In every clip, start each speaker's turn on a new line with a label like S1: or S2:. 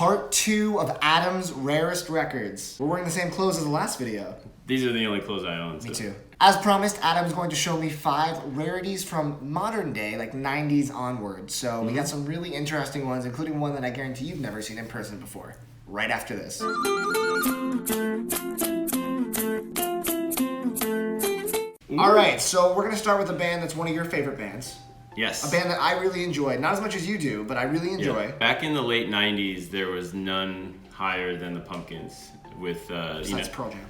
S1: part 2 of Adam's rarest records. We're wearing the same clothes as the last video.
S2: These are the only clothes I own.
S1: Me too. As promised, Adam's going to show me 5 rarities from modern day, like 90s onwards. So we got some really interesting ones, including one that I guarantee you've never seen in person before. Right after this. All right, so we're gonna start with a band that's one of your favorite bands.
S2: Yes.
S1: A band that I really enjoy. Not as much as you do, but I really enjoy.
S2: Yeah. Back in the late 90s, there was none higher than the Pumpkins with,
S1: Besides Pro-Ject.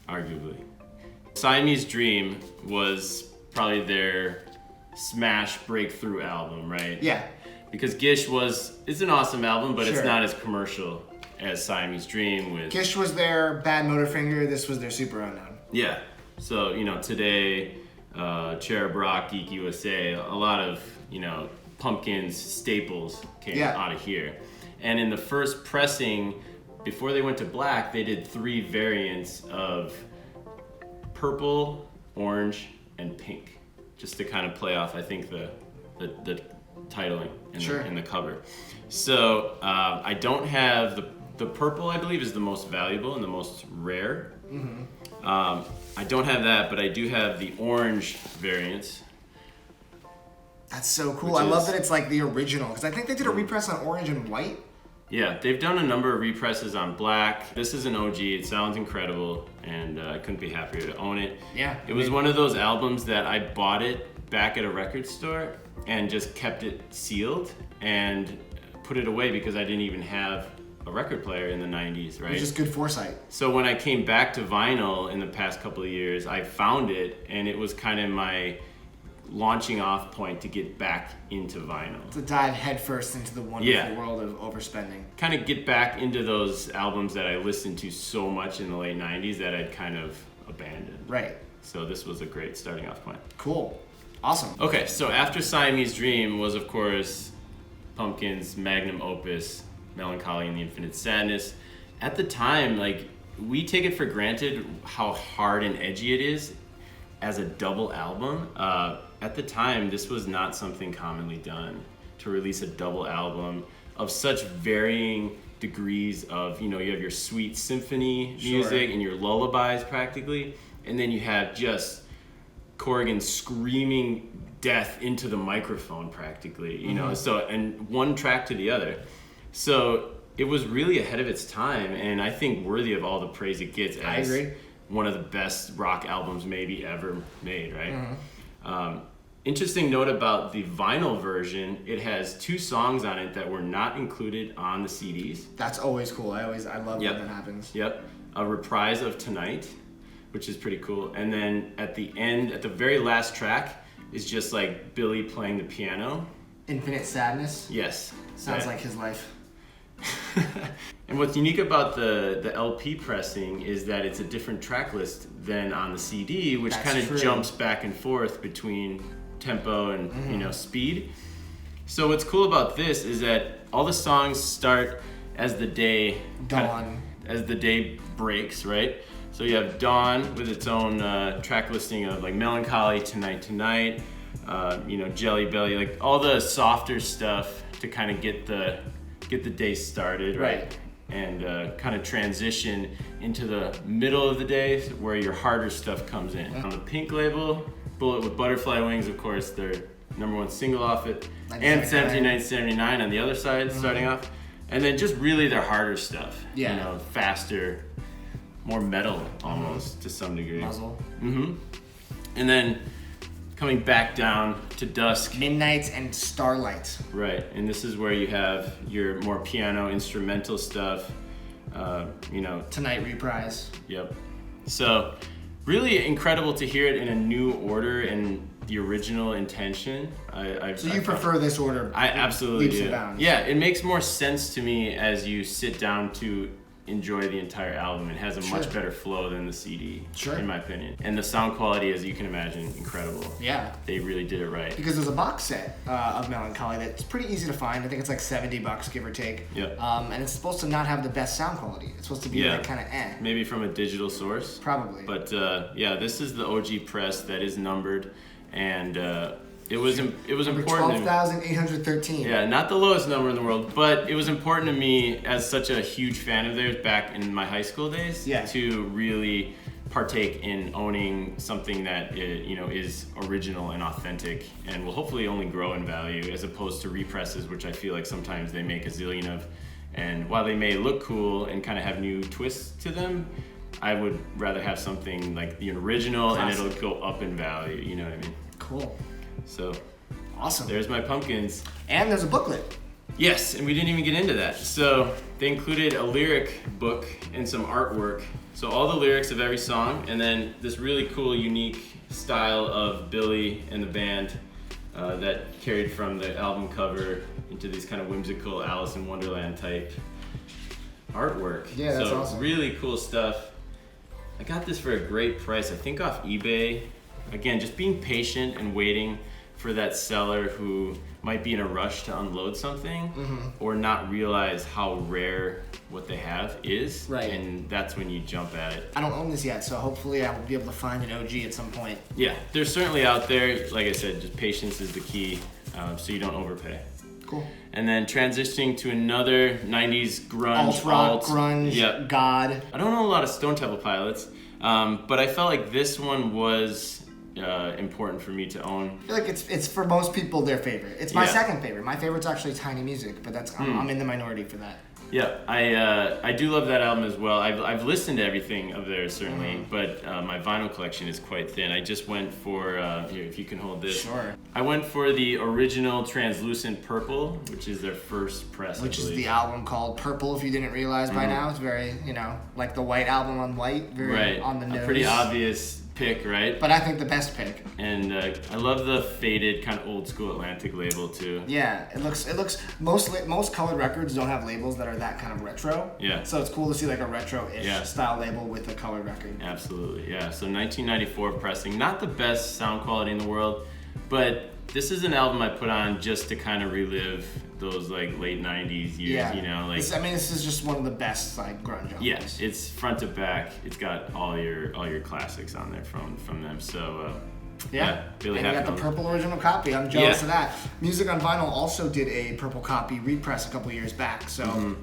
S2: Arguably. Siamese Dream was probably their smash breakthrough album, right?
S1: Yeah.
S2: Because Gish it's an awesome album, but
S1: Sure.
S2: it's not as commercial as Siamese Dream with...
S1: Gish was their Bad Motorfinger, this was their Super Unknown.
S2: Yeah. So, today, Cherub Rock, Geek USA, a lot of, Pumpkins staples came out of here. And in the first pressing, before they went to black, they did 3 variants of purple, orange, and pink, just to kind of play off, I think, the titling and the cover. So I don't have the purple, I believe, is the most valuable and the most rare. Mm-hmm. I don't have that, but I do have the orange variants.
S1: That's so cool. I love that it's like the original, because I think they did a repress on orange and white.
S2: Yeah, they've done a number of represses on black. This is an OG. It sounds incredible, and I couldn't be happier to own it.
S1: Yeah.
S2: It was one of those albums that I bought it back at a record store and just kept it sealed and put it away because I didn't even have a record player in the 90s, right?
S1: It was just good foresight.
S2: So when I came back to vinyl in the past couple of years, I found it, and it was kind of my launching off point to get back into vinyl.
S1: To dive headfirst into the wonderful world of overspending.
S2: Kind of get back into those albums that I listened to so much in the late 90s that I'd kind of abandoned.
S1: Right.
S2: So this was a great starting off point.
S1: Cool. Awesome.
S2: Okay, so after Siamese Dream was, of course, Pumpkins' magnum opus, Melancholy and the Infinite Sadness. At the time, we take it for granted how hard and edgy it is as a double album. At the time, this was not something commonly done, to release a double album of such varying degrees of, you have your sweet symphony music and your lullabies practically, and then you have just Corrigan screaming death into the microphone practically, so, and one track to the other. So it was really ahead of its time, and I think worthy of all the praise it gets as one of the best rock albums maybe ever made, right? Mm-hmm. Interesting note about the vinyl version, it has 2 songs on it that were not included on the CDs.
S1: That's always cool. I love when that happens.
S2: Yep. A reprise of Tonight, which is pretty cool. And then at the end, at the very last track, is just like Billy playing the piano.
S1: Infinite Sadness?
S2: Yes.
S1: Sounds like his life.
S2: And what's unique about the LP pressing is that it's a different track list than on the CD, which kind of jumps back and forth between tempo and speed. So what's cool about this is that all the songs start as the day as the day breaks, right? So you have Dawn with its own track listing of Melancholy, Tonight, Jelly Belly, all the softer stuff to kind of get the day started, right? And kind of transition into the middle of the day where your harder stuff comes in. On the Pink label, Bullet with Butterfly Wings, of course, their #1 single off it, and 1979 on the other side, starting off. And then just really their harder stuff, faster, more metal almost to some degree.
S1: Muzzle.
S2: Mm-hmm. And then coming back down to Dusk.
S1: Midnights and Starlight.
S2: Right, and this is where you have your more piano instrumental stuff,
S1: Tonight reprise.
S2: Yep. So really incredible to hear it in a new order and the original intention.
S1: So you prefer this order?
S2: I absolutely
S1: leaps
S2: do.
S1: and bounds.
S2: Yeah, it makes more sense to me as you sit down to enjoy the entire album. It has a much better flow than the CD, in my opinion. And the sound quality, as you can imagine, incredible.
S1: Yeah.
S2: They really did it right.
S1: Because there's a box set of Melancholy that's pretty easy to find. I think it's $70, give or take.
S2: Yep.
S1: And it's supposed to not have the best sound quality. It's supposed to be kind of
S2: Maybe from a digital source.
S1: Probably.
S2: But this is the OG press that is numbered. And It was important.
S1: 12,813.
S2: Yeah, not the lowest number in the world, but it was important to me as such a huge fan of theirs back in my high school days to really partake in owning something that is original and authentic and will hopefully only grow in value, as opposed to represses, which I feel like sometimes they make a zillion of. And while they may look cool and kind of have new twists to them, I would rather have something like the original classic, and it'll go up in value, you know what I mean?
S1: Cool.
S2: So,
S1: awesome.
S2: There's my pumpkins.
S1: And there's a booklet.
S2: Yes, and we didn't even get into that. So they included a lyric book and some artwork. So all the lyrics of every song, and then this really cool, unique style of Billy and the band that carried from the album cover into these kind of whimsical Alice in Wonderland type artwork.
S1: Yeah, that's
S2: so
S1: awesome.
S2: Really cool stuff. I got this for a great price, I think off eBay. Again, just being patient and waiting for that seller who might be in a rush to unload something or not realize how rare what they have is. Right. And that's when you jump at it.
S1: I don't own this yet, so hopefully I will be able to find an OG at some point.
S2: Yeah, they're certainly out there. Like I said, just patience is the key, so you don't overpay.
S1: Cool.
S2: And then transitioning to another 90s grunge,
S1: alt-rock, grunge, god.
S2: I don't know a lot of Stone Temple Pilots, but I felt like this one was important for me to own.
S1: I feel like it's for most people their favorite. It's my second favorite. My favorite's actually Tiny Music, but that's I'm in the minority for that.
S2: Yeah, I do love that album as well. I've listened to everything of theirs certainly, but my vinyl collection is quite thin. I just went for here, if you can hold this.
S1: Sure.
S2: I went for the original Translucent Purple, which is their first press.
S1: Which is the album called Purple. If you didn't realize by now, it's very like the White Album on White, very on the nose.
S2: A pretty obvious pick, right?
S1: But I think the best pick.
S2: And I love the faded kind of old school Atlantic label too.
S1: Yeah, it looks most colored records don't have labels that are that kind of retro.
S2: Yeah.
S1: So it's cool to see like a retro-ish style label with a colored record.
S2: Absolutely, yeah. So 1994 pressing, not the best sound quality in the world, but this is an album I put on just to kind of relive those like late 90s years,
S1: this is just one of the best like grunge albums.
S2: Yes, it's front to back. It's got all your classics on there from them. So really
S1: and
S2: happy.
S1: You got the purple original copy. I'm jealous of that. Music on Vinyl also did a purple copy repress a couple years back. So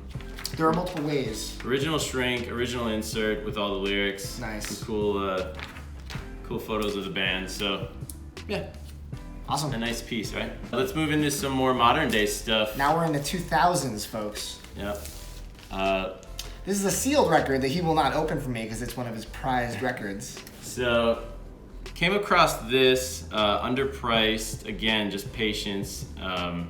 S1: there are multiple ways.
S2: Original shrink, original insert with all the lyrics.
S1: Nice.
S2: Some cool photos of the band. So yeah.
S1: Awesome.
S2: A nice piece, right? Let's move into some more modern day stuff.
S1: Now we're in the 2000s, folks.
S2: Yep.
S1: This is a sealed record that he will not open for me because it's one of his prized records.
S2: So, came across this, underpriced, again, just patience. I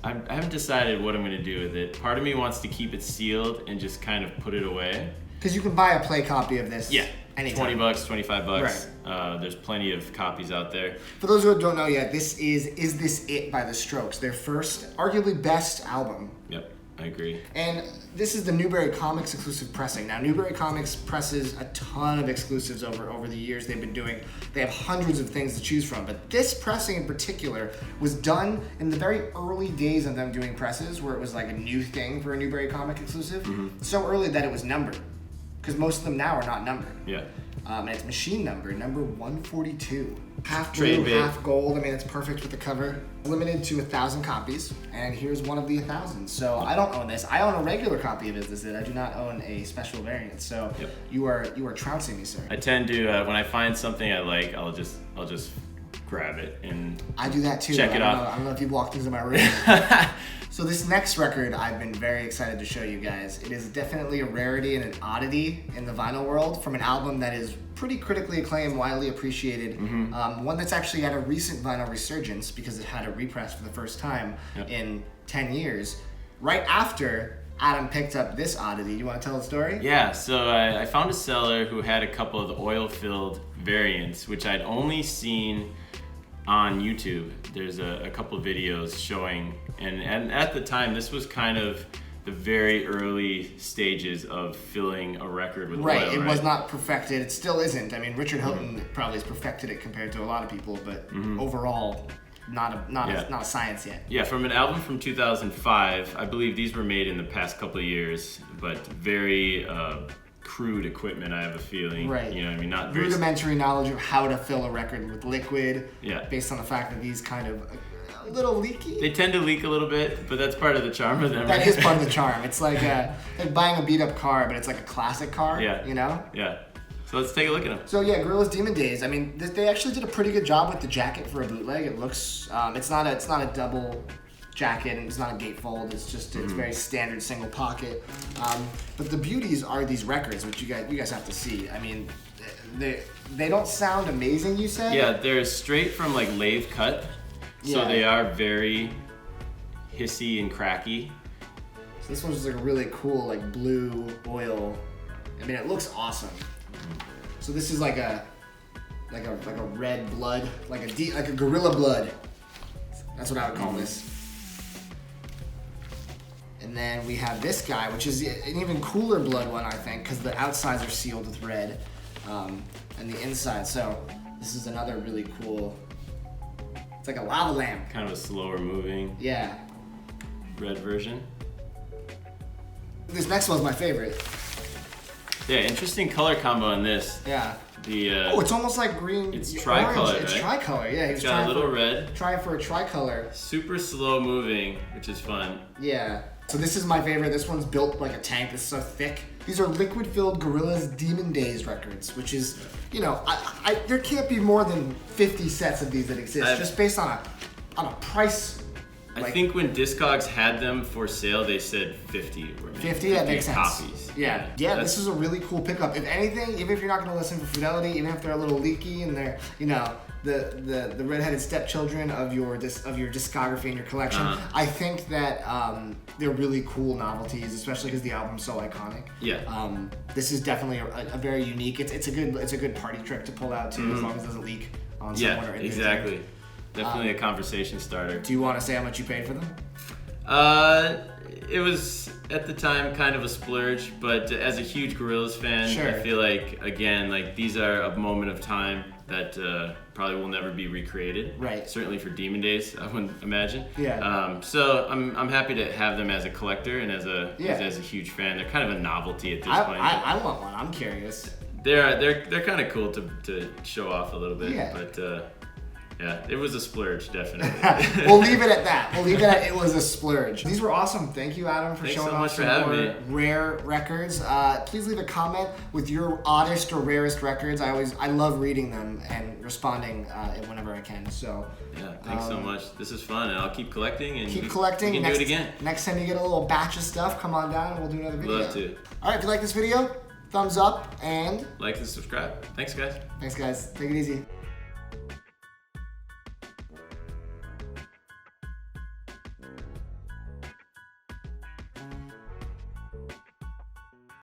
S2: haven't decided what I'm going to do with it. Part of me wants to keep it sealed and just kind of put it away.
S1: Because you can buy a play copy of this.
S2: Yeah.
S1: Anytime.
S2: $20, $25. Right. There's plenty of copies out there.
S1: For those who don't know yet, this is This It by The Strokes, their first, arguably best album.
S2: Yep, I agree.
S1: And this is the Newberry Comics exclusive pressing. Now, Newberry Comics presses a ton of exclusives over the years they've been doing. They have hundreds of things to choose from, but this pressing in particular was done in the very early days of them doing presses, where it was like a new thing for a Newberry Comic exclusive. So early that it was numbered. Because most of them now are not numbered.
S2: Yeah.
S1: And it's machine number 142. Half blue, half gold. I mean, it's perfect with the cover. Limited to 1,000 copies. And here's one of the 1,000. So I don't own this. I own a regular copy of This It. I do not own a special variant. So you are trouncing me, sir.
S2: I tend to when I find something I like, I'll just grab it and
S1: I do that too.
S2: Check it out.
S1: I don't know if you've walked into my room. So this next record I've been very excited to show you guys. It is definitely a rarity and an oddity in the vinyl world from an album that is pretty critically acclaimed, widely appreciated. One that's actually had a recent vinyl resurgence because it had a repress for the first time in 10 years. Right after Adam picked up this oddity. Do you want to tell the story?
S2: Yeah, so I found a seller who had a couple of the oil-filled variants, which I'd only seen on YouTube. There's a couple of videos showing, and at the time, this was kind of the very early stages of filling a record with oil.
S1: It was not perfected. It still isn't. I mean, Richard Hilton probably has perfected it compared to a lot of people, but overall, not a science yet.
S2: Yeah, from an album from 2005, I believe these were made in the past couple of years, but very crude equipment, I have a feeling.
S1: Right.
S2: You know what I mean? Not very
S1: rudimentary knowledge of how to fill a record with liquid.
S2: Yeah.
S1: Based on the fact that these kind of a little leaky.
S2: They tend to leak a little bit, but that's part of the charm of them.
S1: That is part of the charm. It's like buying a beat up car, but it's like a classic car.
S2: Yeah.
S1: You know?
S2: Yeah. So let's take a look at them.
S1: So yeah, Gorillaz Demon Days. I mean, they actually did a pretty good job with the jacket for a bootleg. It looks, it's not a double jacket and it's not a gatefold. It's just it's very standard single pocket. But the beauties are these records, which you guys have to see. I mean, they don't sound amazing. You said?
S2: Yeah, they're straight from like lathe cut, so they are very hissy and cracky.
S1: So this one's just like a really cool like blue oil. I mean, it looks awesome. So this is like a red blood, like a gorilla blood. That's what I would call this. And then we have this guy, which is an even cooler blood one, I think, because the outsides are sealed with red, and the inside. So this is another really cool. It's like a lava lamp.
S2: Kind of a slower moving.
S1: Yeah.
S2: Red version.
S1: This next one's my favorite.
S2: Yeah, interesting color combo in this.
S1: Yeah.
S2: Oh,
S1: it's almost like green.
S2: It's tricolor,
S1: It's
S2: right?
S1: tricolor, yeah.
S2: It's got a little red.
S1: Trying for a tricolor.
S2: Super slow moving, which is fun.
S1: Yeah. So this is my favorite. This one's built like a tank. It's so thick. These are liquid-filled Gorillaz Demon Days records, which is, you know, there can't be more than 50 sets of these that exist, just based on a price.
S2: I think when Discogs had them for sale, they said 50.
S1: 50, that makes sense.
S2: Copies.
S1: Yeah, this is a really cool pickup. If anything, even if you're not going to listen for fidelity, even if they're a little leaky and they're, you know, the redheaded stepchildren of your discography and your collection, I think that they're really cool novelties, especially because the album's so iconic.
S2: Yeah.
S1: This is definitely a very unique. It's a good party trick to pull out too, as long as it doesn't leak on someone or anything.
S2: Exactly. Definitely a conversation starter.
S1: Do you want to say how much you paid for them?
S2: It was at the time kind of a splurge, but as a huge Gorillaz fan, I feel like, again, like these are a moment of time that probably will never be recreated.
S1: Right.
S2: Certainly for Demon Days, I wouldn't imagine.
S1: Yeah.
S2: So I'm happy to have them as a collector and as a huge fan. They're kind of a novelty at this point.
S1: I want one. I'm curious.
S2: They're kind of cool to show off a little bit.
S1: Yeah.
S2: But yeah, it was a splurge, definitely.
S1: We'll leave it at that. We'll leave it at it was a splurge. These were awesome. Thank you, Adam, for showing us some more rare records. Please leave a comment with your oddest or rarest records. I love reading them and responding whenever I can. So
S2: yeah, thanks so much. This is fun, and I'll keep collecting. And
S1: keep collecting.
S2: We can do it again.
S1: Next time you get a little batch of stuff, come on down and we'll do another video.
S2: Love to.
S1: All right, if you like this video, thumbs up and
S2: like and subscribe. Thanks, guys.
S1: Thanks, guys. Take it easy.